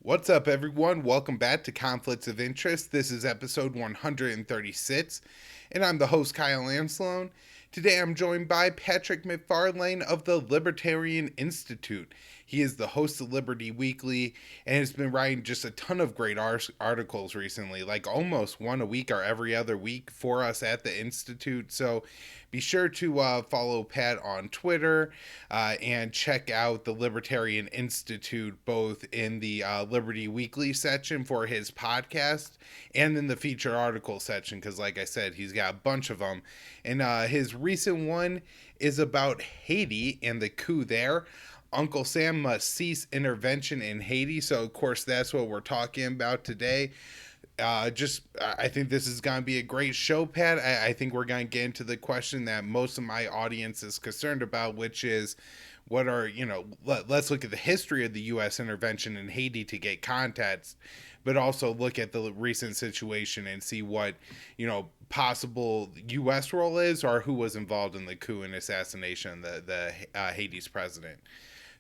What's up, everyone? Welcome back to Conflicts of Interest. This is episode 136, and I'm the host, Kyle Anslone. Today I'm joined by Patrick MacFarlane of the Libertarian Institute. He is the host of Liberty Weekly and has been writing just a ton of great articles recently, like almost one a week or every other week for us at the Institute. So be sure to follow Pat on Twitter and check out the Libertarian Institute both in the Liberty Weekly section for his podcast and in the feature article section because, like I said, he's got a bunch of them. And his recent one is about Haiti and the coup there. Uncle Sam must cease intervention in Haiti. So, of course, that's what we're talking about today. I think this is going to be a great show, Pat. I think we're going to get into the question that most of my audience is concerned about, which is let's look at the history of the U.S. intervention in Haiti to get context, but also look at the recent situation and see what, possible U.S. role is or who was involved in the coup and assassination, the Haiti's president.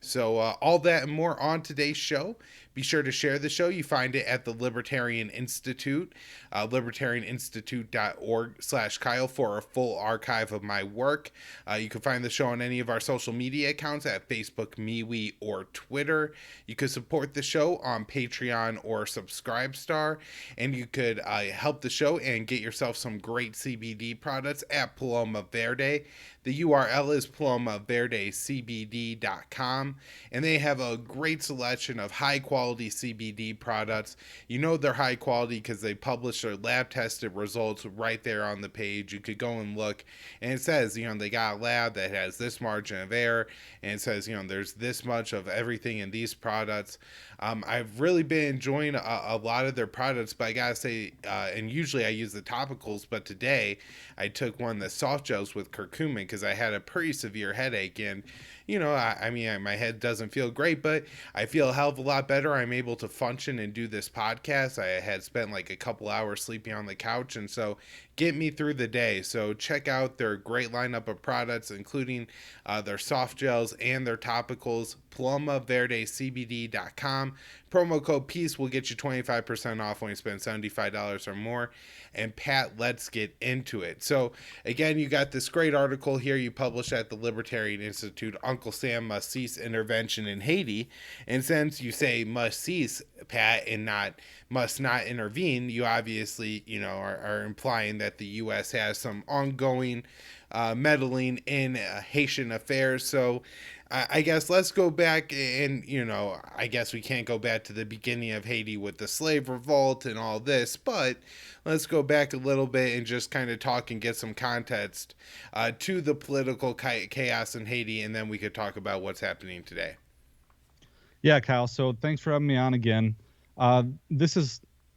So all that and more on today's show. Be sure to share the show. You find it at the Libertarian Institute, libertarianinstitute.org/Kyle for a full archive of my work. You can find the show on any of our social media accounts at Facebook, MeWe, or Twitter. You could support the show on Patreon or Subscribestar, and you could help the show and get yourself some great CBD products at Paloma Verde. The URL is palomaverdecbd.com, and they have a great selection of high-quality CBD products. You know they're high quality because they publish their lab-tested results right there on the page. You could go and look, and it says, they got a lab that has this margin of error, and it says, there's this much of everything in these products. I've really been enjoying a lot of their products, but I gotta say, and usually I use the topicals, but today I took one of the soft gels with curcumin because I had a pretty severe headache, and my head doesn't feel great, but I feel a hell of a lot better. I'm able to function and do this podcast. I had spent like a couple hours sleeping on the couch, and so get me through the day. So check out their great lineup of products, including their soft gels and their topicals. PalomaVerdeCBD.com. Promo code PEACE will get you 25% off when you spend $75 or more. And Pat, let's get into it. So again, you got this great article here you published at the Libertarian Institute, Uncle Sam must cease intervention in Haiti. And since you say must cease, Pat, and not must not intervene, you obviously, are implying that the U.S. has some ongoing meddling in Haitian affairs. So I guess let's go back and, I guess we can't go back to the beginning of Haiti with the slave revolt and all this, but let's go back a little bit and just kind of talk and get some context to the political chaos in Haiti, and then we could talk about what's happening today. Yeah, Kyle. So thanks for having me on again. I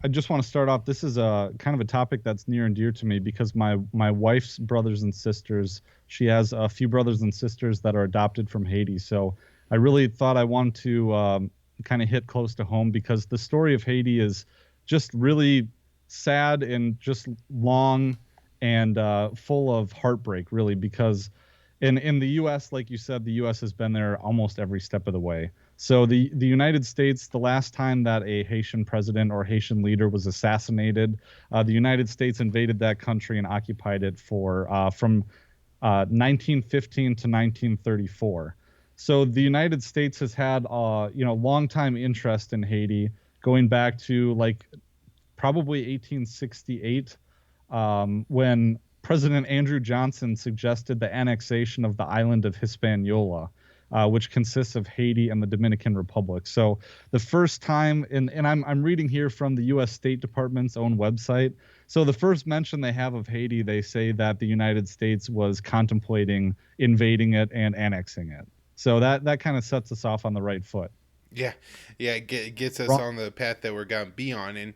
just want to start off. This is a kind of a topic that's near and dear to me because my wife's brothers and sisters, she has a few brothers and sisters that are adopted from Haiti. So I really thought I wanted to kind of hit close to home because the story of Haiti is just really sad and just long and full of heartbreak, really, because in the U.S., like you said, the U.S. has been there almost every step of the way. So the United States, the last time that a Haitian president or Haitian leader was assassinated, the United States invaded that country and occupied it for from 1915 to 1934. So the United States has had long time interest in Haiti, going back to like probably 1868, when President Andrew Johnson suggested the annexation of the island of Hispaniola, which consists of Haiti and the Dominican Republic. So the first time, and I'm reading here from the U.S. State Department's own website. So the first mention they have of Haiti, they say that the United States was contemplating invading it and annexing it. So that kind of sets us off on the right foot. Yeah, it gets us on the path that we're going to be on. And,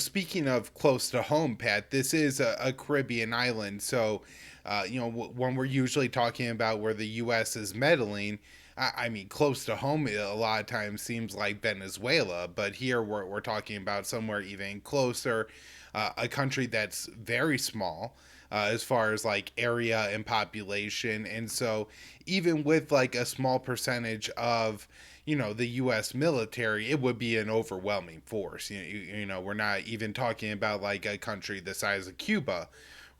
speaking of close to home, Pat, this is a Caribbean island. So, when we're usually talking about where the U.S. is meddling, I mean, close to home a lot of times seems like Venezuela. But here we're talking about somewhere even closer, a country that's very small. As far as like area and population. And so even with like a small percentage of, the U.S. military, it would be an overwhelming force. We're not even talking about like a country the size of Cuba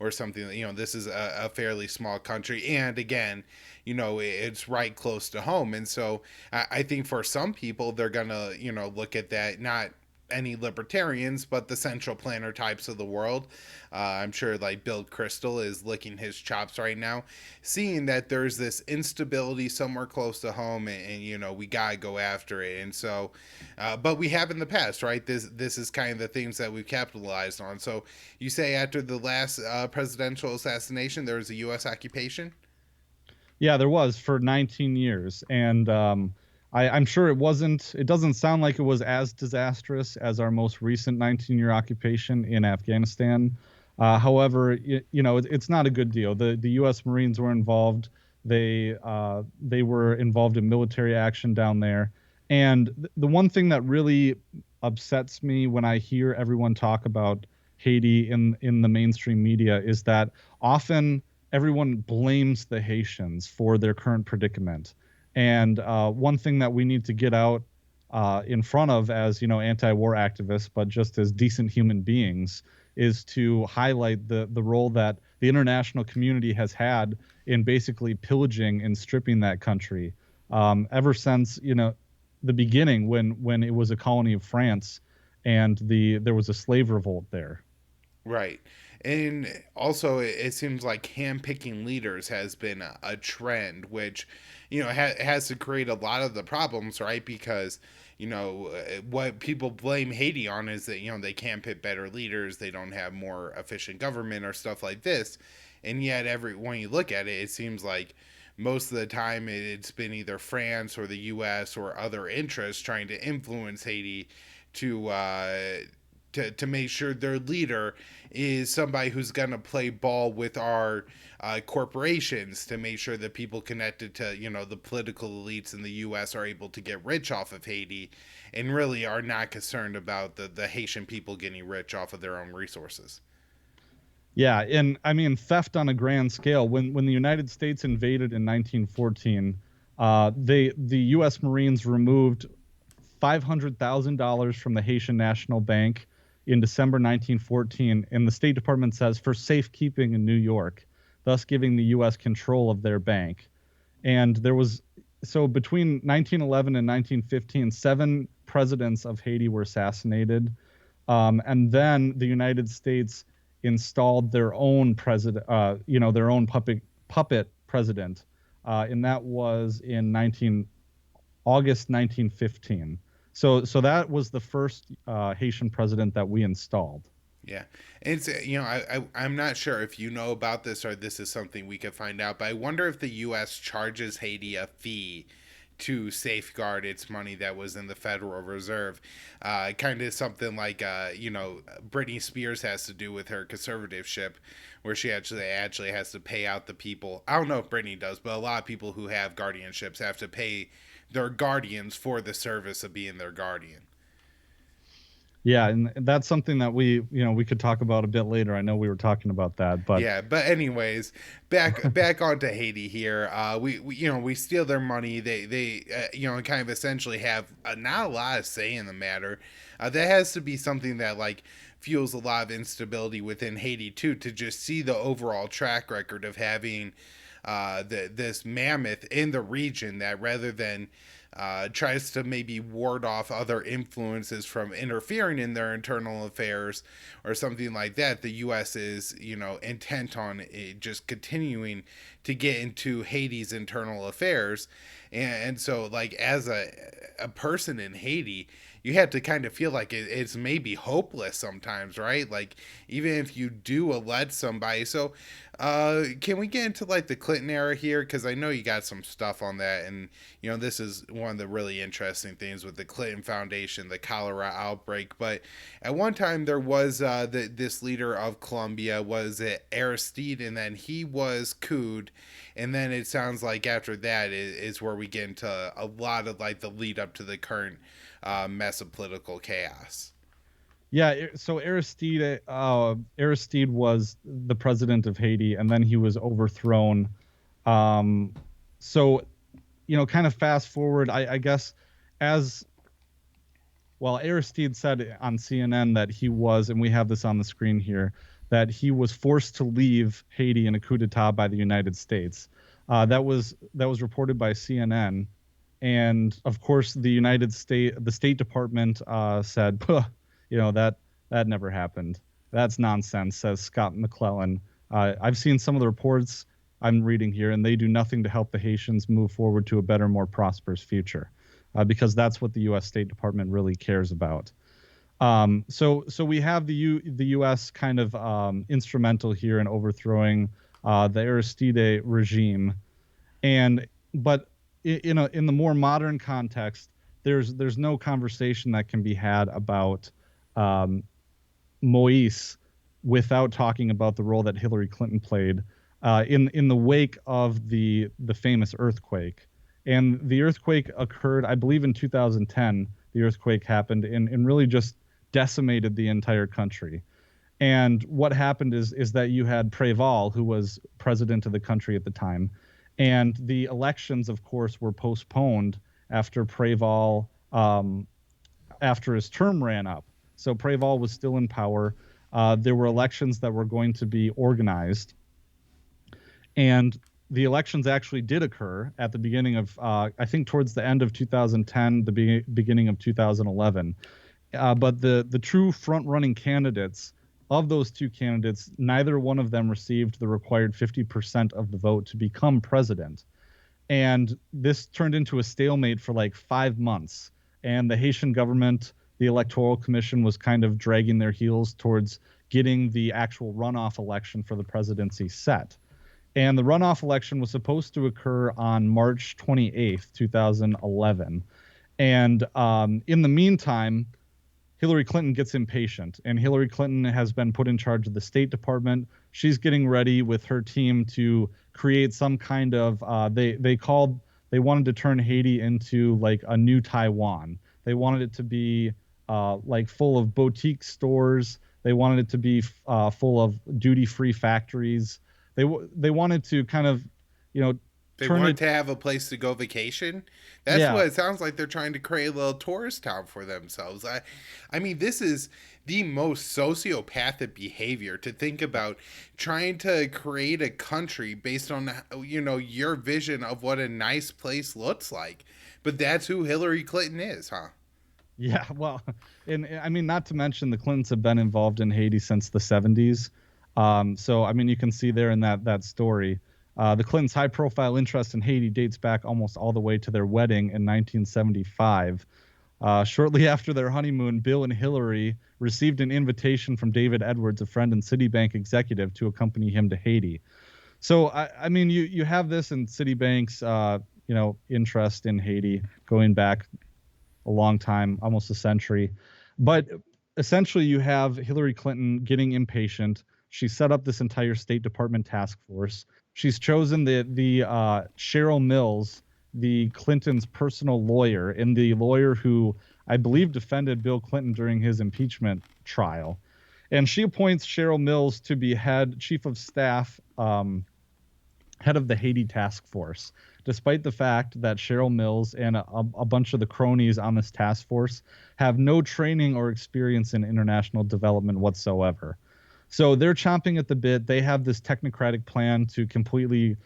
or something. This is a fairly small country, and again, it's right close to home, and so I think for some people they're gonna look at that, not any libertarians, but the central planner types of the world. I'm sure like Bill Kristol is licking his chops right now, seeing that there's this instability somewhere close to home, and we gotta go after it. And so, but we have in the past, right? This is kind of the things that we've capitalized on. So you say after the last presidential assassination, there was a U.S. occupation. Yeah, there was for 19 years, and I'm sure it wasn't. It doesn't sound like it was as disastrous as our most recent 19-year occupation in Afghanistan. However, it's not a good deal. The U.S. Marines were involved. They were involved in military action down there, and the one thing that really upsets me when I hear everyone talk about Haiti in the mainstream media is that often everyone blames the Haitians for their current predicament. And one thing that we need to get out in front of as anti-war activists, but just as decent human beings, is to highlight the role that the international community has had in basically pillaging and stripping that country ever since the beginning when it was a colony of France and there was a slave revolt there. Right. And also, it seems like handpicking leaders has been a trend, which, has to create a lot of the problems, right? Because, what people blame Haiti on is that, they can't pick better leaders, they don't have more efficient government or stuff like this. And yet, when you look at it, it seems like most of the time it's been either France or the U.S. or other interests trying to influence Haiti to to make sure their leader is somebody who's going to play ball with our corporations, to make sure that people connected to the political elites in the U.S. are able to get rich off of Haiti, and really are not concerned about the Haitian people getting rich off of their own resources. Yeah, and I mean theft on a grand scale. When the United States invaded in 1914, the U.S. Marines removed $500,000 from the Haitian National Bank in December 1914, and the State Department says for safekeeping in New York, thus giving the U.S. control of their bank. And there was so between 1911 and 1915, 7 presidents of Haiti were assassinated, and then the United States installed their own president, their own puppet president, and that was in August 1915. So that was the first Haitian president that we installed. Yeah, and it's I'm not sure if you know about this or this is something we could find out, but I wonder if the U.S. charges Haiti a fee to safeguard its money that was in the Federal Reserve. Kind of something like Britney Spears has to do with her conservatorship, where she actually has to pay out the people. I don't know if Britney does, but a lot of people who have guardianships have to pay their guardians for the service of being their guardian. Yeah, and that's something that we could talk about a bit later. I know we were talking about that, but Yeah, but anyways, back onto Haiti here. We steal their money. They kind of essentially have not a lot of say in the matter. That has to be something that like fuels a lot of instability within Haiti too. To just see the overall track record of having this mammoth in the region that, rather than tries to maybe ward off other influences from interfering in their internal affairs or something like that, the U.S. is, intent on just continuing to get into Haiti's internal affairs. And so, like, as a person in Haiti, you have to kind of feel like it's maybe hopeless sometimes, right? Like, even if you do elect somebody. So, can we get into like the Clinton era here? Because I know you got some stuff on that, and this is one of the really interesting things with the Clinton Foundation, the cholera outbreak. But at one time, there was this leader of Colombia, was it Aristide, and then he was couped, and then it sounds like after that is where we get into a lot of like the lead up to the current mess of political chaos. yeah. So Aristide was the president of Haiti, and then he was overthrown. So kind of fast forward, I guess as well, Aristide said on CNN that he was, and we have this on the screen here, that he was forced to leave Haiti in a coup d'état by the United States. That was reported by CNN, and of course, the State Department said, that never happened. That's nonsense, says Scott McClellan. I've seen some of the reports I'm reading here, and they do nothing to help the Haitians move forward to a better, more prosperous future, because that's what the U.S. State Department really cares about. So we have the U.S. kind of instrumental here in overthrowing the Aristide regime, and but in the more modern context, there's no conversation that can be had about um, Moise without talking about the role that Hillary Clinton played in the wake of the famous earthquake. And the earthquake occurred, I believe, in 2010. The earthquake happened and really just decimated the entire country. And what happened is that you had Préval, who was president of the country at the time, and the elections, of course, were postponed after Préval after his term ran up. So Préval was still in power. There were elections that were going to be organized, and the elections actually did occur at the beginning of, I think, towards the end of 2010, beginning of 2011. But the true front-running candidates of those two candidates, neither one of them received the required 50% of the vote to become president. And this turned into a stalemate for like 5 months. And the Haitian government, the Electoral Commission, was kind of dragging their heels towards getting the actual runoff election for the presidency set. And the runoff election was supposed to occur on March 28th, 2011. And in the meantime, Hillary Clinton gets impatient, and Hillary Clinton has been put in charge of the State Department. She's getting ready with her team to create some kind of they wanted to turn Haiti into like a new Taiwan. They wanted it to be like full of boutique stores. They wanted it to be full of duty-free factories. They wanted to kind of, you know, They turn want it. to have a place to go vacation. That's Yeah, what it sounds like. They're trying to create a little tourist town for themselves. I mean, this is the most sociopathic behavior to think about, trying to create a country based on your vision of what a nice place looks like. But that's who Hillary Clinton is, huh? yeah. Well, and I mean, not to mention the Clintons have been involved in Haiti since the 70s. So I mean, you can see there in that story. The Clintons' high-profile interest in Haiti dates back almost all the way to their wedding in 1975. Shortly after their honeymoon, Bill and Hillary received an invitation from David Edwards, a friend and Citibank executive, to accompany him to Haiti. So I mean, you have this in Citibank's interest in Haiti going back a long time, almost a century. But essentially, you have Hillary Clinton getting impatient. She set up this entire State Department task force. She's chosen the Cheryl Mills, the Clinton's personal lawyer, and the lawyer who I believe defended Bill Clinton during his impeachment trial. And she appoints Cheryl Mills to be chief of staff, head of the Haiti task force, despite the fact that Cheryl Mills and a bunch of the cronies on this task force have no training or experience in international development whatsoever. So they're chomping at the bit. They have this technocratic plan to completely,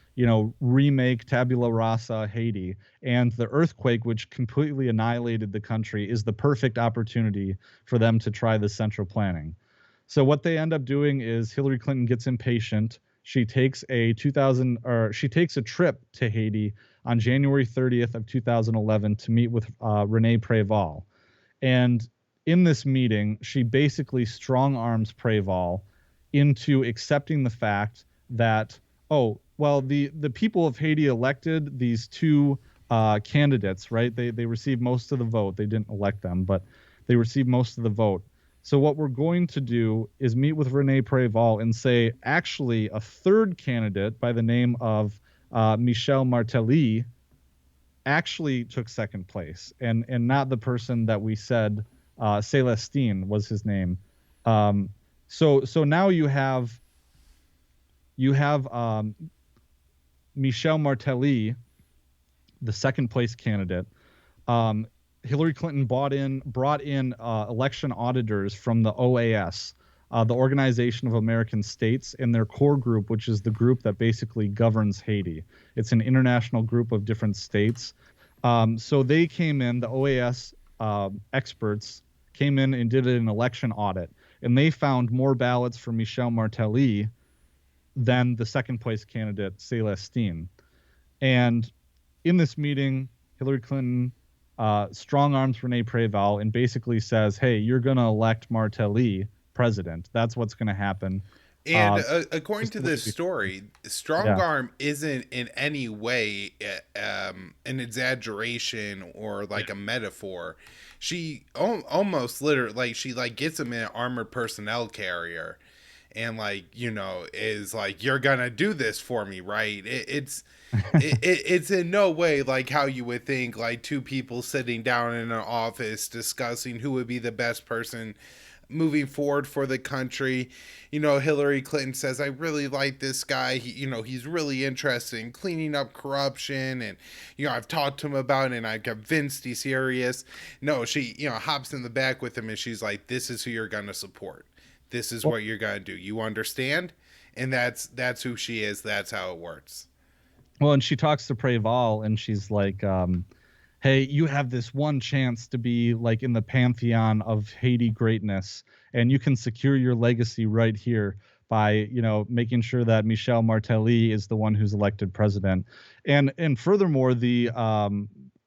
remake tabula rasa Haiti. And the earthquake, which completely annihilated the country, is the perfect opportunity for them to try this central planning. So what they end up doing is Hillary Clinton gets impatient. She takes she takes a trip to Haiti on January 30th of 2011 to meet with Rene Préval. And in this meeting, she basically strong arms Préval into accepting the fact that, oh, well, the people of Haiti elected these two candidates, right? They received most of the vote. They didn't elect them, but they received most of the vote. So what we're going to do is meet with Rene Préval and say, actually, a third candidate by the name of Michel Martelly actually took second place, and not the person that we said, Celestine was his name. So now you have Michel Martelly, the second place candidate. Um, Hillary Clinton brought in election auditors from the OAS, the Organization of American States, and their core group, which is the group that basically governs Haiti. It's an international group of different states. So they came in, the OAS experts came in and did an election audit, and they found more ballots for Michel Martelly than the second place candidate, Celestine. And in this meeting, Hillary Clinton strong arms Rene Preval and basically says, hey, you're going to elect Martelly president. That's what's going to happen. And according Just to the way this we, story, strong yeah, arm isn't in any way an exaggeration or like a metaphor. She almost literally, like, she like gets him in an armored personnel carrier, and like, is like, you're gonna do this for me, right? It's in no way like how you would think, like two people sitting down in an office discussing who would be the best person moving forward for the country. Hillary Clinton says, I really like this guy. He's really interested in cleaning up corruption, and I've talked to him about it, and I'm convinced he's serious. No, she hops in the back with him, and she's like, this is who you're gonna support. This is well, what you're gonna do. You understand? And that's who she is. That's how it works. well, and she talks to Preval, and she's like, hey, you have this one chance to be like in the pantheon of Haiti greatness, and you can secure your legacy right here by, making sure that Michel Martelly is the one who's elected president. And furthermore,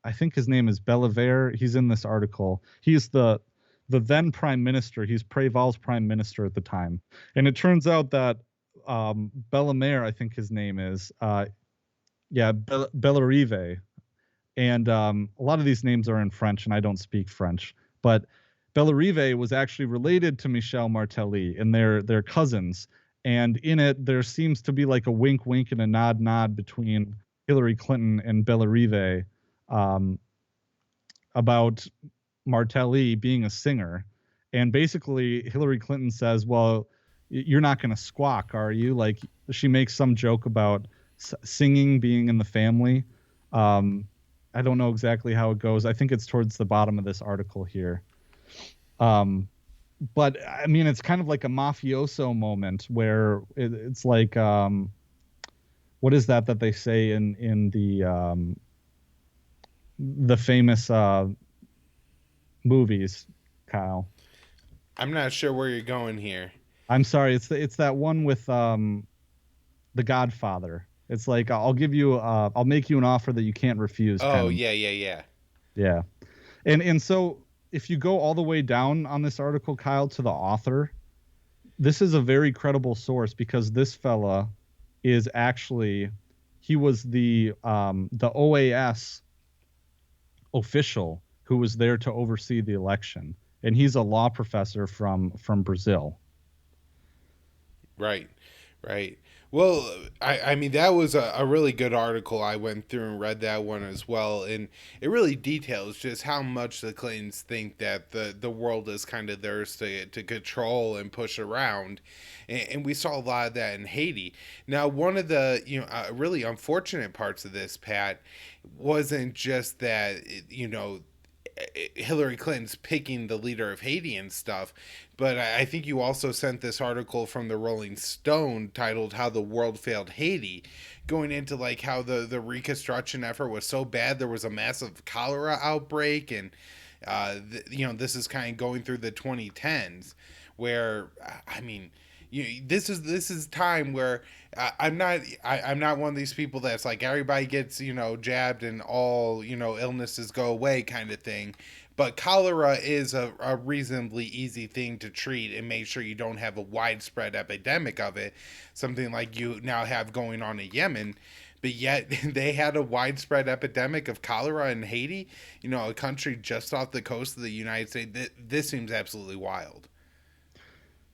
I think his name is Bellevere. He's in this article. He's the then prime minister. He's Preval's prime minister at the time. And it turns out that Bellemare, I think his name is, Bellerive, and a lot of these names are in French, and I don't speak French. But Bellerive was actually related to Michel Martelly, and they're cousins. And in it, there seems to be like a wink, wink, and a nod, nod between Hillary Clinton and Bellerive about Martelly being a singer. And basically, Hillary Clinton says, "Well, you're not going to squawk, are you?" Like, she makes some joke about singing being in the family. I don't know exactly how it goes. I think it's towards the bottom of this article here. But I mean, it's kind of like a mafioso moment where it's like, what is that they say in the famous movies, Kyle? I'm not sure where you're going here. I'm sorry. It's that one with The Godfather. It's like, I'll make you an offer that you can't refuse. Oh, Kind of. yeah, yeah, yeah. Yeah. And so if you go all the way down on this article, Kyle, to the author, this is a very credible source, because this fella is actually, he was the OAS official who was there to oversee the election, and he's a law professor from Brazil. Right, right. Well, I mean, that was a really good article. I went through and read that one as well. And it really details just how much the Clintons think that the world is kind of theirs to control and push around. And we saw a lot of that in Haiti. Now, one of the, really unfortunate parts of this, Pat, wasn't just that, Hillary Clinton's picking the leader of Haiti and stuff, but I think you also sent this article from the Rolling Stone titled "How the World Failed Haiti," going into like how the reconstruction effort was so bad there was a massive cholera outbreak, and this is kind of going through the 2010s, where I mean, this is time where I'm not one of these people that's like everybody gets jabbed and all illnesses go away kind of thing, but cholera is a reasonably easy thing to treat and make sure you don't have a widespread epidemic of it, something like you now have going on in Yemen. But yet they had a widespread epidemic of cholera in Haiti, a country just off the coast of the United States. This seems absolutely wild.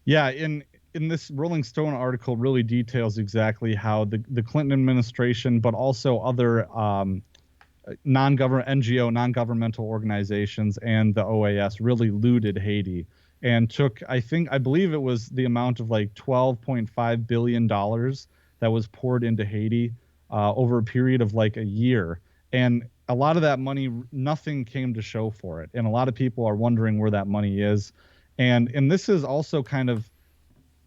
Yeah, in this Rolling Stone article really details exactly how the Clinton administration, but also other non-governmental organizations and the OAS really looted Haiti and took, I believe it was the amount of like $12.5 billion that was poured into Haiti over a period of like a year. And a lot of that money, nothing came to show for it, and a lot of people are wondering where that money is. And this is also kind of,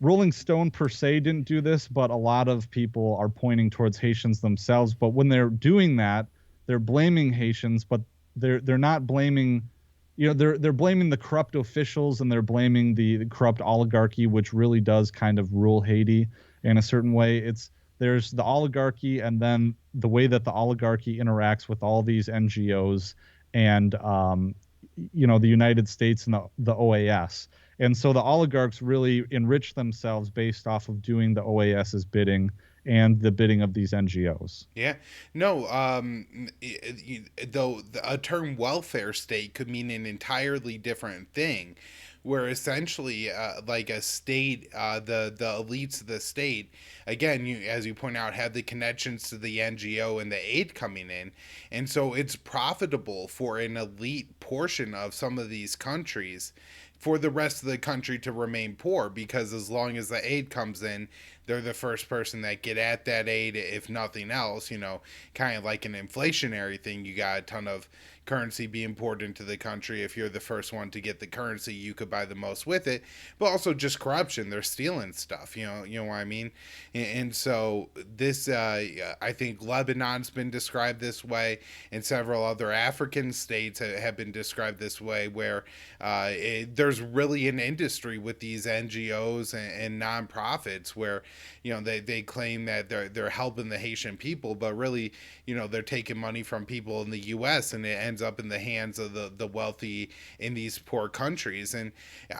Rolling Stone per se didn't do this, but a lot of people are pointing towards Haitians themselves. But when they're doing that, they're blaming Haitians, but they're not blaming, they're blaming the corrupt officials, and they're blaming the corrupt oligarchy, which really does kind of rule Haiti in a certain way. There's the oligarchy, and then the way that the oligarchy interacts with all these NGOs and the United States and the OAS. And so the oligarchs really enrich themselves based off of doing the OAS's bidding and the bidding of these NGOs. Yeah. No, though a term welfare state could mean an entirely different thing, where essentially, like a state, the elites of the state, again, as you point out, have the connections to the NGO and the aid coming in, and so it's profitable for an elite portion of some of these countries for the rest of the country to remain poor, because as long as the aid comes in, they're the first person that get at that aid, if nothing else. Kind of like an inflationary thing. You got a ton of currency being poured into the country. If you're the first one to get the currency, you could buy the most with it. But also just corruption. They're stealing stuff. You know what I mean? And so this, I think Lebanon's been described this way, and several other African states have been described this way, where there's really an industry with these NGOs and nonprofits where they claim that they're helping the Haitian people, but really they're taking money from people in the U.S. and it ends up in the hands of the wealthy in these poor countries. And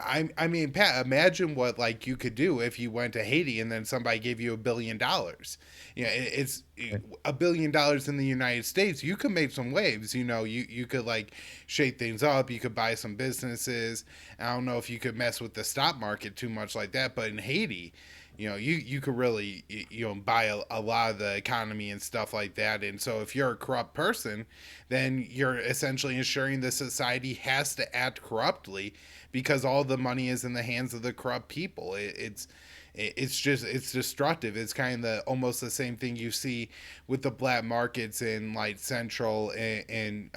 I mean, Pat, imagine what like you could do if you went to Haiti and then somebody gave you $1 billion. It's $1 billion in the United States. You could make some waves. You could like shake things up. You could buy some businesses. I don't know if you could mess with the stock market too much like that, but in Haiti, you could really buy a lot of the economy and stuff like that. And so if you're a corrupt person, then you're essentially ensuring the society has to act corruptly, because all the money is in the hands of the corrupt people. It's destructive. It's kind of almost the same thing you see with the black markets in like Central and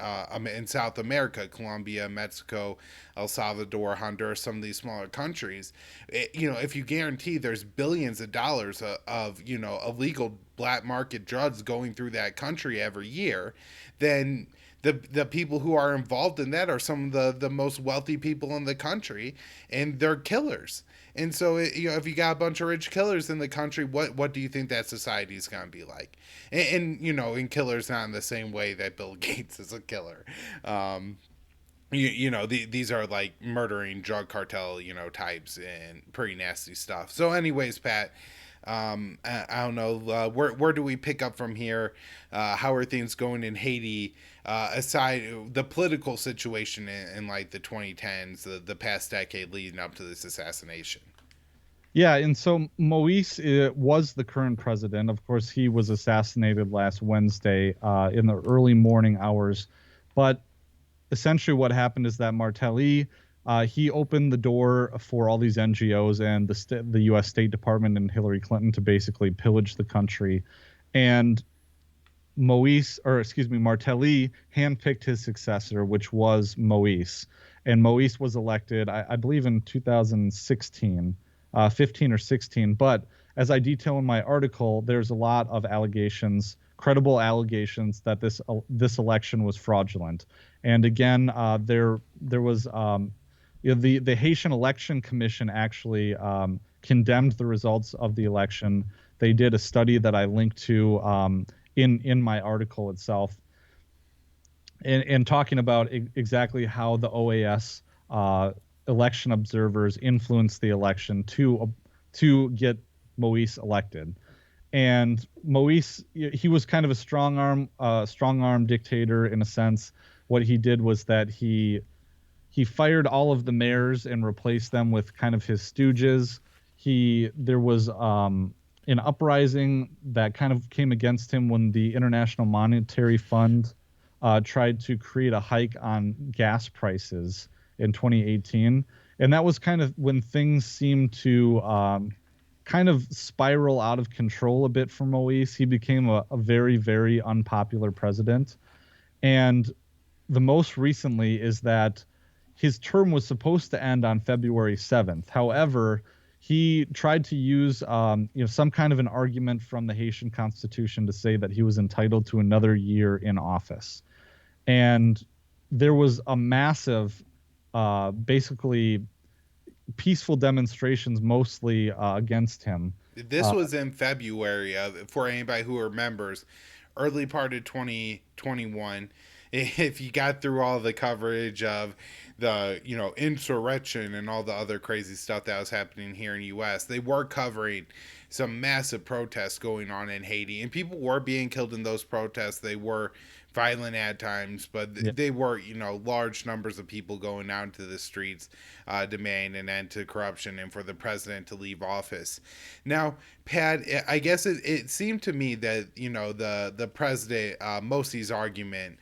in South America, Colombia, Mexico, El Salvador, Honduras, some of these smaller countries. If you guarantee there's billions of dollars of illegal black market drugs going through that country every year, then the people who are involved in that are some of the most wealthy people in the country, and they're killers. And so, if you got a bunch of rich killers in the country, what do you think that society is going to be like? And killers not in the same way that Bill Gates is a killer. These are like murdering drug cartel, types and pretty nasty stuff. So anyways, Pat, I don't know, where do we pick up from here? How are things going in Haiti, aside the political situation in like the 2010s, the past decade leading up to this assassination? Yeah, and so Moise was the current president. Of course, he was assassinated last Wednesday in the early morning hours. But essentially what happened is that Martelly, he opened the door for all these NGOs and the U.S. State Department and Hillary Clinton to basically pillage the country. And Martelly handpicked his successor, which was Moise. And Moise was elected, I believe, in 2016, 15 or 16. But as I detail in my article, there's a lot of allegations, credible allegations, that this election was fraudulent. And again, there was the Haitian Election Commission actually condemned the results of the election. They did a study that I linked to in my article itself, and talking about exactly how the OAS election observers influenced the election to get Moise elected. And Moise, he was kind of a strong arm dictator in a sense. What he did was that he fired all of the mayors and replaced them with kind of his stooges. There was an uprising that kind of came against him when the International Monetary Fund tried to create a hike on gas prices in 2018. And that was kind of when things seemed to kind of spiral out of control a bit for Moise. He became a very, very unpopular president. And the most recently is that his term was supposed to end on February 7th. However, he tried to use some kind of an argument from the Haitian Constitution to say that he was entitled to another year in office. And there was a massive, basically peaceful demonstrations, mostly against him. This Uh, was in February, for anybody who remembers, early part of 2021. If you got through all the coverage of the insurrection and all the other crazy stuff that was happening here in the U.S., they were covering some massive protests going on in Haiti, and people were being killed in those protests. They were violent at times, but yeah. they were large numbers of people going out into the streets, demanding an end to corruption and for the president to leave office. Now, Pat, I guess it seemed to me that the president, Mosie's argument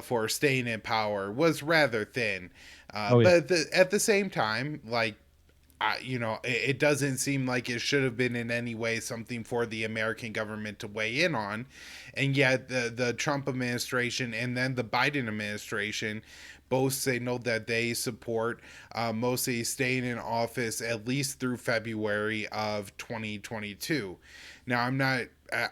for staying in power was rather thin. Oh yeah. But at the same time, like, it doesn't seem like it should have been in any way something for the American government to weigh in on. And yet, the Trump administration and then the Biden administration both say no, that they support Moise staying in office at least through February of 2022. Now,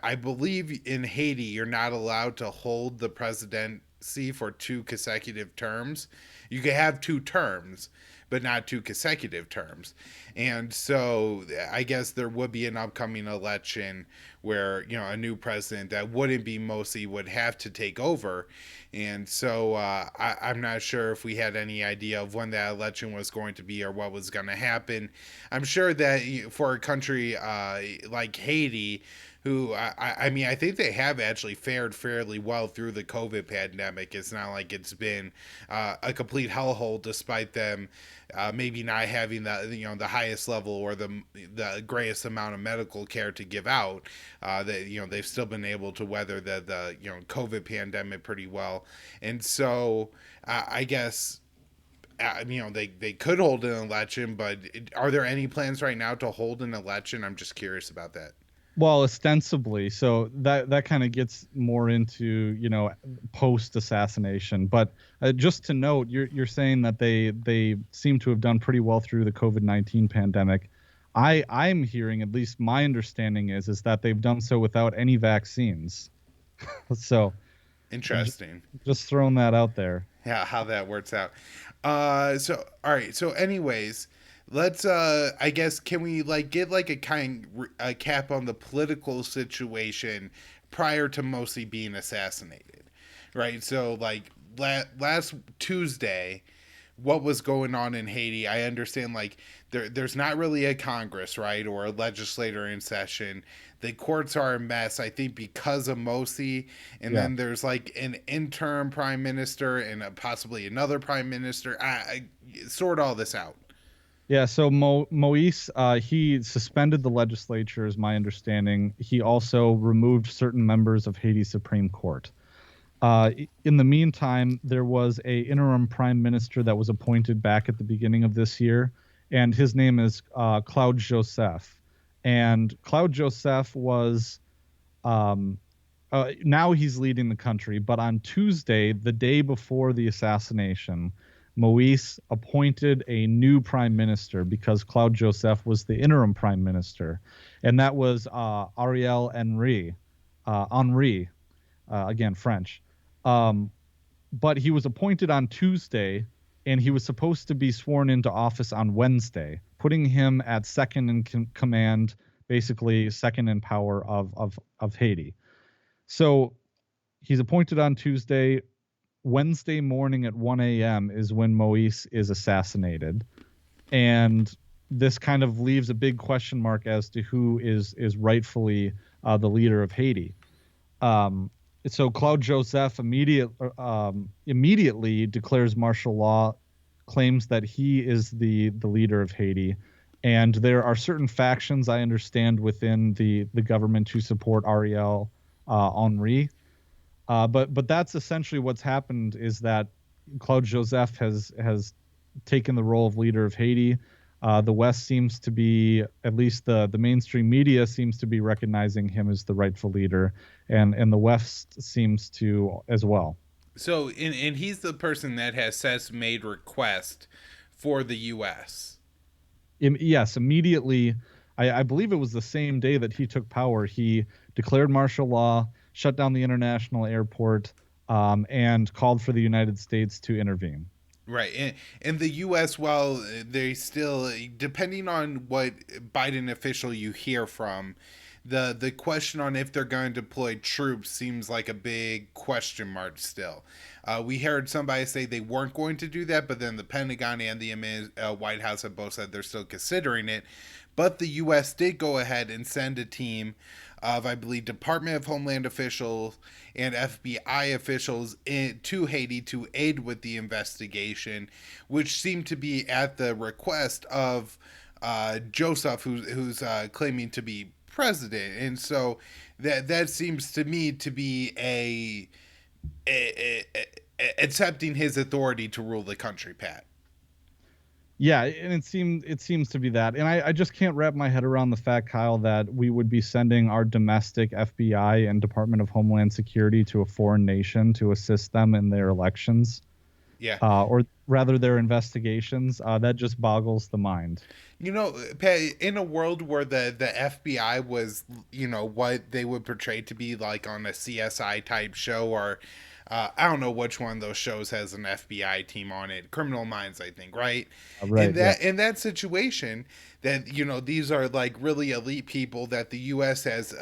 I believe in Haiti, you're not allowed to hold the presidency for two consecutive terms. You can have two terms, but not two consecutive terms. And so I guess there would be an upcoming election where, a new president that wouldn't be Mosi would have to take over. And so I'm not sure if we had any idea of when that election was going to be or what was going to happen. I'm sure that for a country like Haiti, who I mean, I think they have actually fared fairly well through the COVID pandemic. It's not like it's been a complete hellhole, despite them maybe not having the highest level or the greatest amount of medical care to give out. They've still been able to weather the COVID pandemic pretty well, and so I guess. They could hold an election, but are there any plans right now to hold an election? I'm just curious about that. Well, ostensibly, so that kind of gets more into post assassination. But just to note, you're saying that they seem to have done pretty well through the COVID-19 pandemic. I'm hearing, at least my understanding is that they've done so without any vaccines. So Interesting. just throwing that out there. Yeah, how that works out. So all right. So anyways, let's I guess, can we like get like a cap on the political situation prior to Mosi being assassinated, right? So like last Tuesday, what was going on in Haiti? I understand like there's not really a Congress, right, or a legislator in session. The courts are a mess, I think, because of Mosi, and Yeah. then there's like an interim prime minister and possibly another prime minister. Sort all this out. Yeah, so Moise, he suspended the legislature, is my understanding. He also removed certain members of Haiti's Supreme Court. In the meantime, there was a interim prime minister that was appointed back at the beginning of this year, and his name is Claude Joseph. And Claude Joseph was now he's leading the country, but on Tuesday, the day before the assassination, Moise appointed a new prime minister because Claude Joseph was the interim prime minister, and that was Ariel Henry, again French. But he was appointed on Tuesday, and he was supposed to be sworn into office on Wednesday, putting him at second in command, basically second in power of Haiti. So he's appointed on Tuesday. Wednesday morning at 1 a.m. is when Moise is assassinated. And this kind of leaves a big question mark as to who is rightfully the leader of Haiti. So Claude Joseph immediately declares martial law, claims that he is the leader of Haiti. And there are certain factions, I understand, within the government who support Ariel Henry. But that's essentially what's happened, is that Claude Joseph has taken the role of leader of Haiti. The West seems to be, at least the mainstream media seems to be recognizing him as the rightful leader, and the West seems to as well. So, and he's the person that has since made request for the U.S. Yes, immediately. I believe it was the same day that he took power. He declared martial law, shut down the international airport, and called for the United States to intervene. Right. And the U.S., while they still, depending on what Biden official you hear from, the question on if they're going to deploy troops seems like a big question mark still. We heard somebody say they weren't going to do that, but then the Pentagon and the White House have both said they're still considering it. But the U.S. did go ahead and send a team of, I believe, Department of Homeland officials and FBI officials to Haiti to aid with the investigation, which seemed to be at the request of Joseph, who's claiming to be president. And so that seems to me to be accepting his authority to rule the country, Pat. Yeah, and it seems to be that. And I just can't wrap my head around the fact, Kyle, that we would be sending our domestic FBI and Department of Homeland Security to a foreign nation to assist them in their elections, Yeah. or rather their investigations. That just boggles the mind. You know, Pat, in a world where the FBI was, what they would portray to be like on a CSI type show, or I don't know which one of those shows has an FBI team on it. Criminal Minds, I think, right? Right, yeah. In that situation, that these are like really elite people that the U.S. has,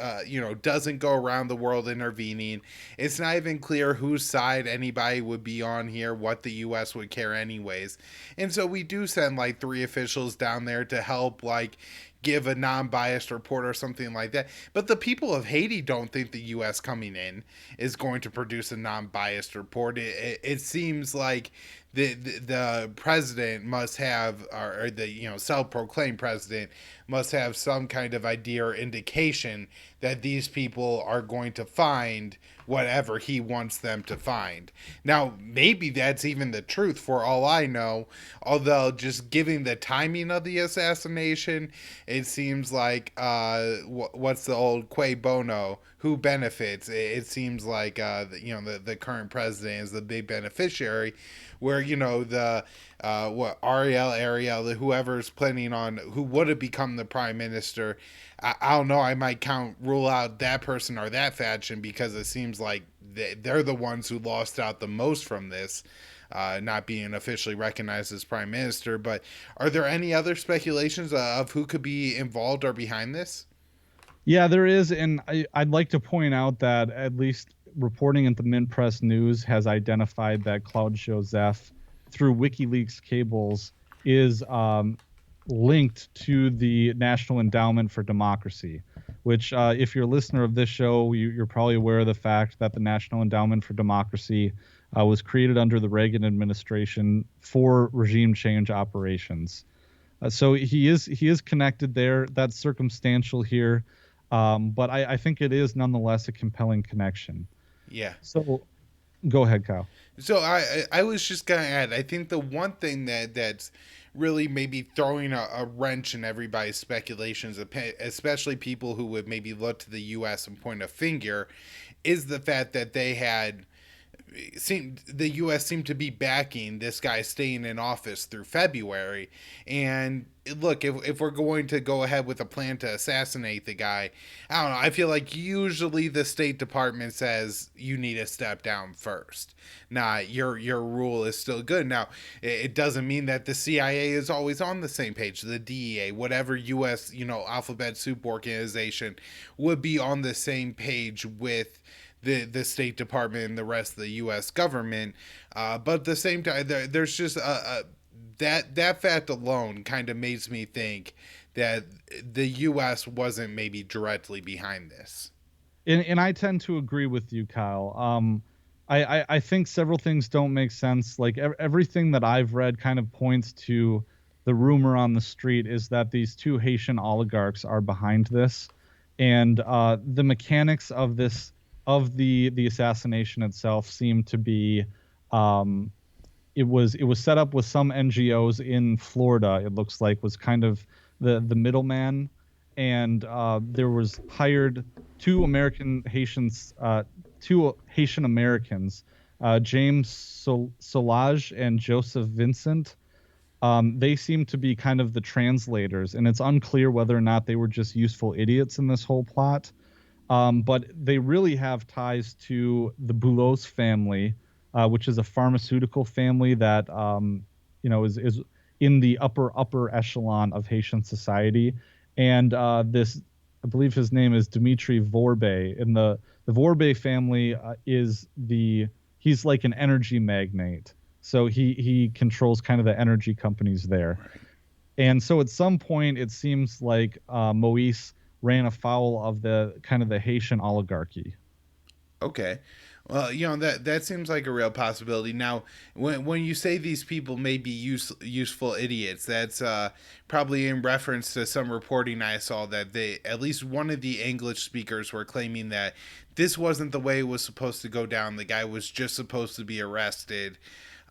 doesn't go around the world intervening. It's not even clear whose side anybody would be on here, what the U.S. would care anyways, and so we do send like three officials down there to help, like, give a non-biased report or something like that. But the people of Haiti don't think the U.S. coming in is going to produce a non-biased report. It seems like the president must have, or the self-proclaimed president must have some kind of idea or indication that these people are going to find whatever he wants them to find. Now, maybe that's even the truth for all I know, although just giving the timing of the assassination, it seems like, what's the old Quay Bono, who benefits? It seems like, the current president is the big beneficiary, where, the Ariel, whoever's planning on, who would have become the prime minister, I don't know. I might rule out that person or that faction, because it seems like they're the ones who lost out the most from this, not being officially recognized as prime minister. But are there any other speculations of who could be involved or behind this? Yeah, there is, and I'd like to point out that at least reporting at the Mint Press News has identified that Claude Joseph, through WikiLeaks cables, is linked to the National Endowment for Democracy, which, if you're a listener of this show, you're probably aware of the fact that the National Endowment for Democracy was created under the Reagan administration for regime change operations. So he is connected there. That's circumstantial here. But I think it is nonetheless a compelling connection. Yeah. So go ahead, Kyle. So I was just gonna add, I think the one thing that's really maybe throwing a wrench in everybody's speculations, especially people who would maybe look to the U.S. and point a finger, is the fact that the U.S. seemed to be backing this guy staying in office through February. And look, if we're going to go ahead with a plan to assassinate the guy, I don't know. I feel like usually the State Department says you need to step down first. Nah, your rule is still good. Now, it doesn't mean that the CIA is always on the same page. The DEA, whatever U.S. alphabet soup organization, would be on the same page with the State Department and the rest of the U.S. government. But at the same time, there's just that fact alone kind of makes me think that the U.S. wasn't maybe directly behind this. And I tend to agree with you, Kyle. I think several things don't make sense. Like everything that I've read kind of points to the rumor on the street is that these two Haitian oligarchs are behind this, and the mechanics of this, of the assassination itself, seem to be, it was set up with some NGOs in Florida. It looks like was kind of the middleman, and there was hired two Haitian Americans James Solage and Joseph Vincent. They seem to be kind of the translators, and it's unclear whether or not they were just useful idiots in this whole plot. But they really have ties to the Boulos family, which is a pharmaceutical family that is in the upper echelon of Haitian society. And this, I believe his name is Dimitri Vorbe. And the Vorbe family he's like an energy magnate. So he controls kind of the energy companies there. Right. And so at some point, it seems like Moise ran afoul of the kind of the Haitian oligarchy. Okay. Well, that seems like a real possibility. Now, when you say these people may be useful idiots, that's probably in reference to some reporting I saw that they at least one of the English speakers were claiming that this wasn't the way it was supposed to go down. The guy was just supposed to be arrested.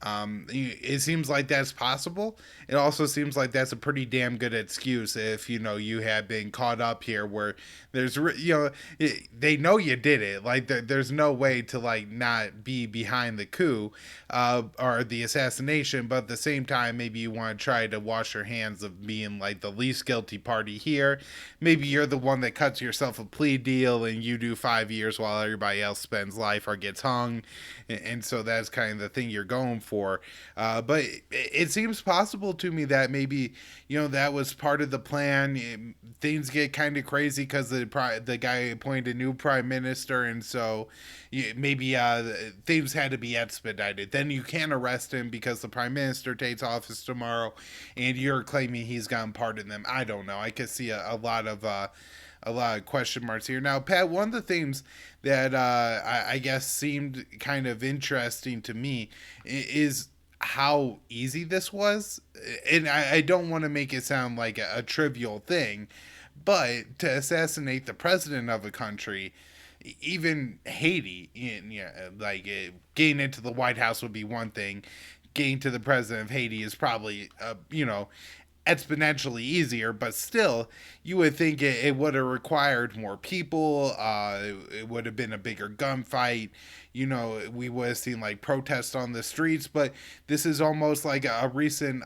It seems like that's possible. It also seems like that's a pretty damn good excuse if you have been caught up here where there's they know you did it. Like there's no way to like not be behind the coup or the assassination, but at the same time maybe you want to try to wash your hands of being like the least guilty party here. Maybe you're the one that cuts yourself a plea deal and you do 5 years while everybody else spends life or gets hung, and so that's kind of the thing you're going for. But it seems possible to me that maybe that was part of the plan. Things get kind of crazy because the guy appointed a new prime minister, and so maybe things had to be expedited. Then you can't arrest him because the prime minister takes office tomorrow, and you're claiming he's gotten part in them. I don't know. I could see a lot of question marks here. Now, Pat, one of the things that I guess seemed kind of interesting to me is how easy this was. And I don't want to make it sound like a trivial thing, but to assassinate the president of a country, even Haiti, like getting into the White House would be one thing. Getting to the president of Haiti is probably, exponentially easier, but still, you would think it would have required more people. It would have been a bigger gunfight. We would have seen like protests on the streets, but this is almost like a recent.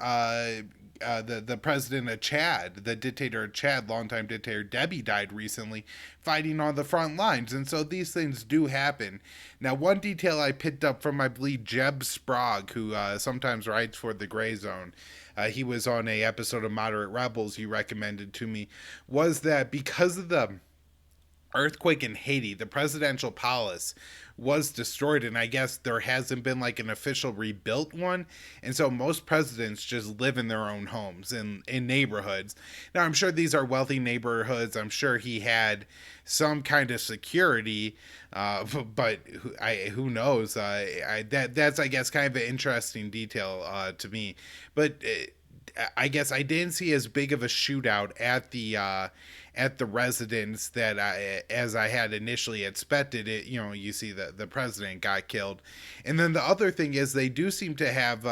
The president of Chad, the dictator of Chad, longtime dictator Deby died recently, fighting on the front lines, and so these things do happen. Now, one detail I picked up from, I believe, Jeb Sprague, who sometimes writes for the Gray Zone, he was on a episode of Moderate Rebels he recommended to me, was that because of the earthquake in Haiti, the presidential palace was destroyed, and I guess there hasn't been like an official rebuilt one, and so most presidents just live in their own homes in neighborhoods. Now, I'm sure these are wealthy neighborhoods. I'm sure he had some kind of security, but who knows? That's I guess kind of an interesting detail to me, but. I guess I didn't see as big of a shootout at the residence that as I had initially expected. It you see the president got killed, and then the other thing is they do seem to have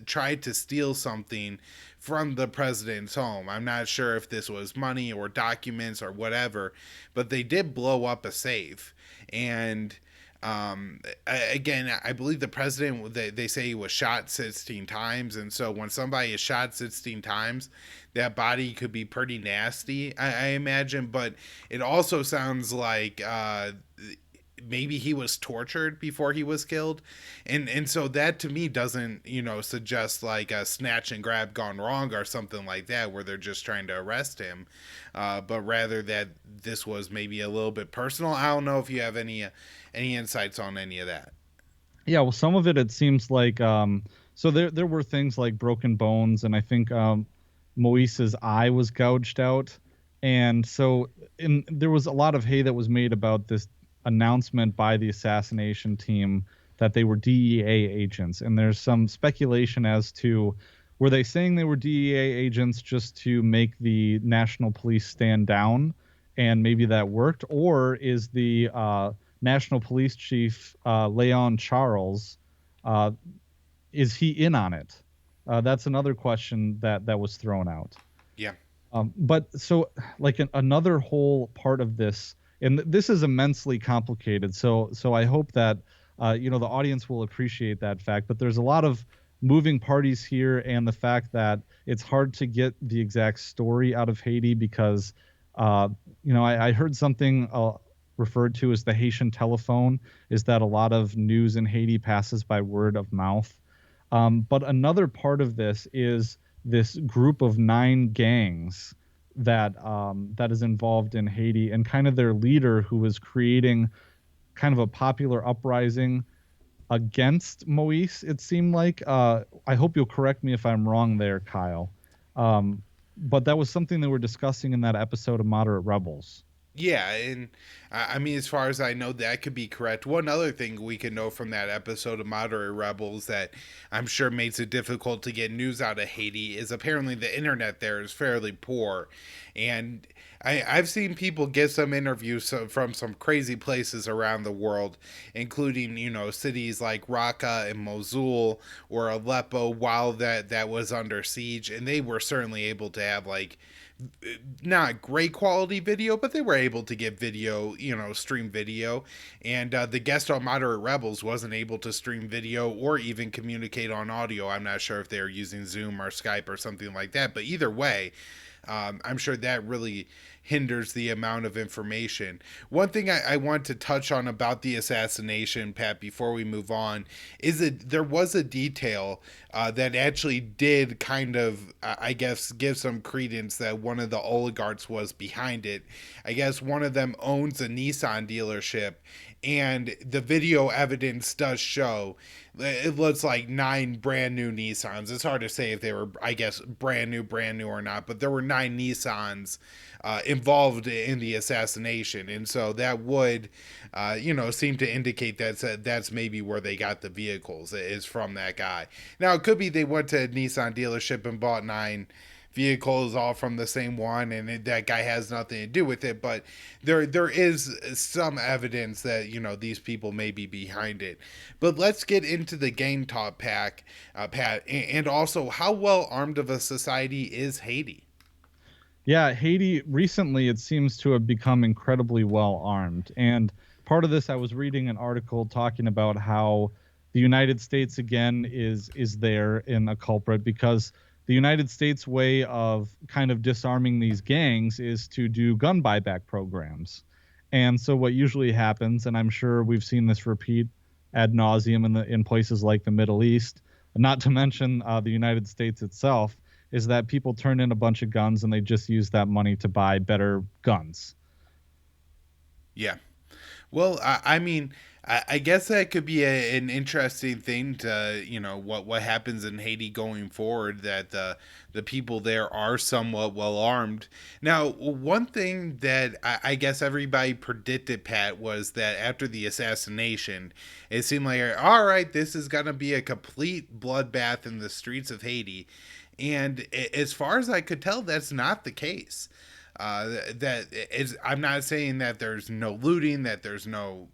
tried to steal something from the president's home. I'm not sure if this was money or documents or whatever, but they did blow up a safe. And again, I believe the president, they say he was shot 16 times, and so when somebody is shot 16 times, that body could be pretty nasty, I imagine. But it also sounds like maybe he was tortured before he was killed, and so that to me doesn't suggest like a snatch and grab gone wrong or something like that where they're just trying to arrest him, but rather that this was maybe a little bit personal. I don't know if you have any insights on any of that. Yeah, well, some of it seems like so there were things like broken bones, and I think Moise's eye was gouged out, and so there was a lot of hay that was made about this announcement by the assassination team that they were DEA agents, and there's some speculation as to were they saying they were DEA agents just to make the national police stand down, and maybe that worked, or is the National Police Chief Leon Charles, is he in on it? That's another question that was thrown out. Yeah. But so like another whole part of this, and this is immensely complicated. So I hope that the audience will appreciate that fact. But there's a lot of moving parties here, and the fact that it's hard to get the exact story out of Haiti because, uh, I heard something referred to as the Haitian telephone, is that a lot of news in Haiti passes by word of mouth. But another part of this is this group of 9 gangs that is involved in Haiti, and kind of their leader, who was creating kind of a popular uprising against Moise, it seemed like. I hope you'll correct me if I'm wrong there, Kyle. But that was something they were discussing in that episode of Moderate Rebels. Yeah, and I mean, as far as I know, that could be correct. One other thing we can know from that episode of Moderate Rebels that I'm sure makes it difficult to get news out of Haiti is apparently the internet there is fairly poor. And I've seen people get some interviews from some crazy places around the world, including, cities like Raqqa and Mosul or Aleppo while that was under siege. And they were certainly able to have, like, not great quality video, but they were able to get video, stream video. And the guest on Moderate Rebels wasn't able to stream video or even communicate on audio. I'm not sure if they were using Zoom or Skype or something like that, but either way, I'm sure that really hinders the amount of information. One thing I want to touch on about the assassination, Pat, before we move on, is that there was a detail that actually did kind of, I guess, give some credence that one of the oligarchs was behind it. I guess one of them owns a Nissan dealership, and the video evidence does show it looks like 9 brand new Nissans. It's hard to say if they were, I guess, brand new or not, but there were 9 Nissans involved in the assassination, and so that would, seem to indicate that's maybe where they got the vehicles, is from that guy. Now it could be they went to a Nissan dealership and bought 9 vehicles all from the same one, and that guy has nothing to do with it, but there is some evidence that these people may be behind it. But let's get into the game talk, Pat, and also how well armed of a society is Haiti? Yeah, Haiti recently, it seems to have become incredibly well armed. And part of this, I was reading an article talking about how the United States again is there in a culprit, because the United States way of kind of disarming these gangs is to do gun buyback programs. And so what usually happens, and I'm sure we've seen this repeat ad nauseum in places like the Middle East, not to mention the United States itself, is that people turn in a bunch of guns and they just use that money to buy better guns. Yeah. Well, I mean, I guess that could be an interesting thing to, what happens in Haiti going forward, that the people there are somewhat well armed. Now, one thing that I guess everybody predicted, Pat, was that after the assassination, it seemed like, all right, this is going to be a complete bloodbath in the streets of Haiti. And as far as I could tell, that's not the case. That is, I'm not saying that there's no looting, that there's no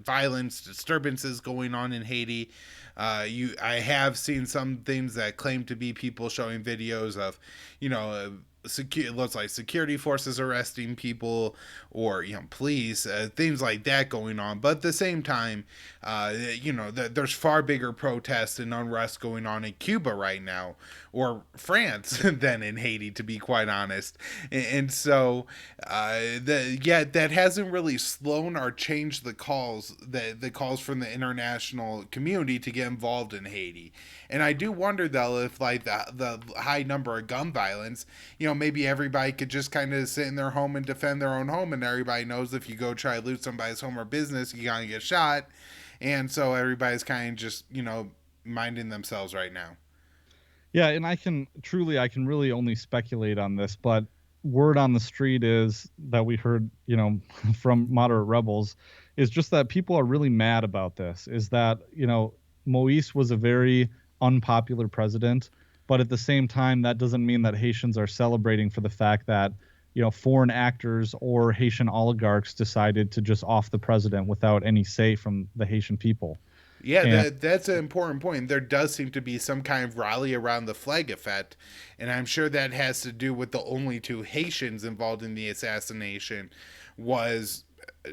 violence, disturbances going on in Haiti. I have seen some things that claim to be people showing videos of, it looks like security forces arresting people, or police, things like that going on. But at the same time, there's far bigger protests and unrest going on in Cuba right now, or France, than in Haiti, to be quite honest. And so that hasn't really slowed or changed the calls from the international community to get involved in Haiti. And I do wonder, though, if, like, the high number of gun violence, maybe everybody could just kind of sit in their home and defend their own home, and everybody knows if you go try to loot somebody's home or business, you're gonna get shot. And so everybody's kind of just, minding themselves right now. Yeah, and I can really only speculate on this, but word on the street is that we heard, from Moderate Rebels, is just that people are really mad about this. Is that, Moise was a very unpopular president, but at the same time, that doesn't mean that Haitians are celebrating for the fact that, foreign actors or Haitian oligarchs decided to just off the president without any say from the Haitian people. Yeah, And that's an important point. There does seem to be some kind of rally around the flag effect, and I'm sure that has to do with the only 2 Haitians involved in the assassination was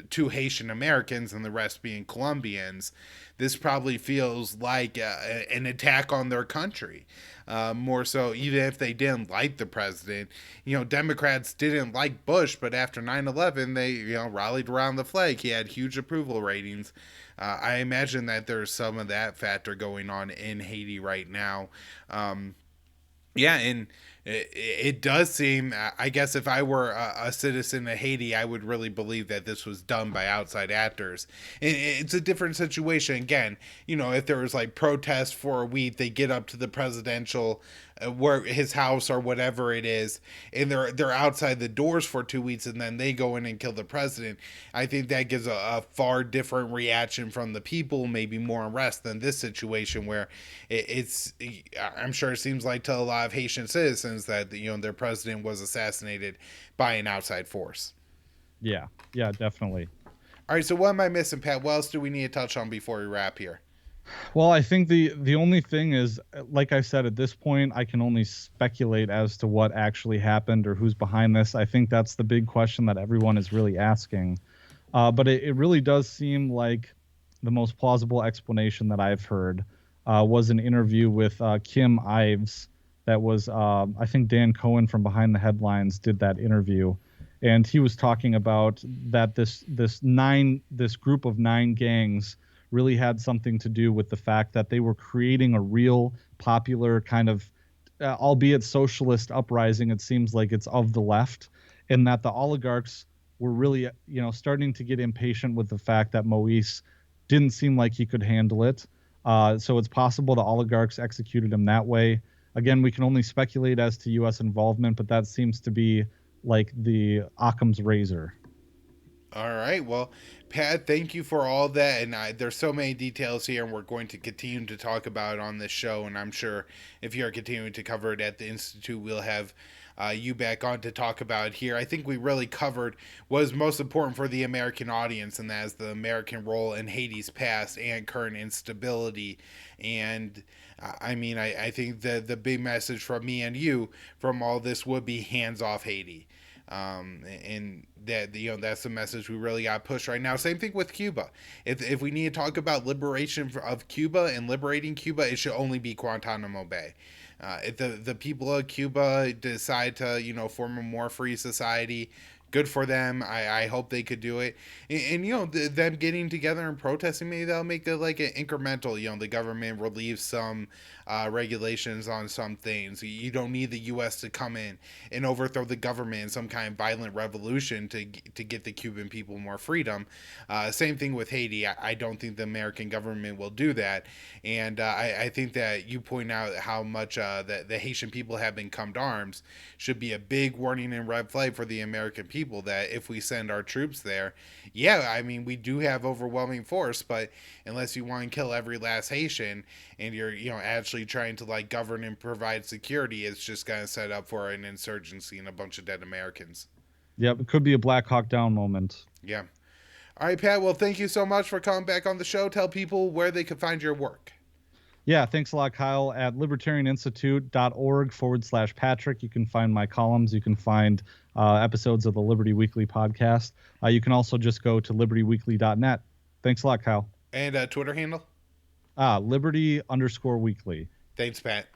two Haitian Americans and the rest being Colombians, this probably feels like an attack on their country. More so, even if they didn't like the president, Democrats didn't like Bush, but after 9/11, they rallied around the flag. He had huge approval ratings. I imagine that there's some of that factor going on in Haiti right now. Yeah, and it does seem, I guess if I were a citizen of Haiti, I would really believe that this was done by outside actors. And it's a different situation. Again, if there was like protests for a week, they get up to the presidential, where his house or whatever it is, and they're outside the doors for 2 weeks, and then they go in and kill the president. I think that gives a far different reaction from the people, maybe more unrest than this situation where it's. I'm sure it seems like to a lot of Haitian citizens that their president was assassinated by an outside force. Yeah, definitely. All right, so what am I missing, Pat? What else do we need to touch on before we wrap here? Well, I think the only thing is, like I said, at this point, I can only speculate as to what actually happened or who's behind this. I think that's the big question that everyone is really asking. But it really does seem like the most plausible explanation that I've heard was an interview with Kim Ives. That was, I think Dan Cohen from Behind the Headlines did that interview, and he was talking about that this group of 9 gangs really had something to do with the fact that they were creating a real popular kind of, albeit socialist uprising. It seems like it's of the left, and that the oligarchs were really, starting to get impatient with the fact that Moise didn't seem like he could handle it. So it's possible the oligarchs executed him that way. Again, we can only speculate as to U.S. involvement, but that seems to be like the Occam's razor. All right. Well, Pat, thank you for all that. And there's so many details here, and we're going to continue to talk about it on this show. And I'm sure if you're continuing to cover it at the Institute, we'll have you back on to talk about it here. I think we really covered what is most important for the American audience, and that is the American role in Haiti's past and current instability. And I think the big message from me and you from all this would be hands off Haiti. And that that's the message we really got to push right now. Same thing with Cuba. If we need to talk about liberation of Cuba and liberating Cuba, it should only be Guantanamo Bay. If the people of Cuba decide to form a more free society, good for them. I hope they could do it. And them getting together and protesting, maybe that'll make it like an incremental. The government relieves some regulations on some things. You don't need the U.S. to come in and overthrow the government in some kind of violent revolution to get the Cuban people more freedom. Same thing with Haiti. I don't think the American government will do that. And I think that you point out how much the Haitian people have been come to arms should be a big warning and red flag for the American people that if we send our troops there, we do have overwhelming force, but unless you want to kill every last Haitian and you're actually trying to like govern and provide security, it's just going to set up for an insurgency and a bunch of dead Americans. Yep, it could be a Black Hawk Down moment. Yeah. All right, Pat. Well, thank you so much for coming back on the show. Tell people where they can find your work. Yeah, thanks a lot, Kyle. At libertarianinstitute.org/Patrick, you can find my columns. You can find episodes of the Liberty Weekly podcast. You can also just go to libertyweekly.net. Thanks a lot, Kyle. And Twitter handle? Liberty_weekly. Thanks, Pat.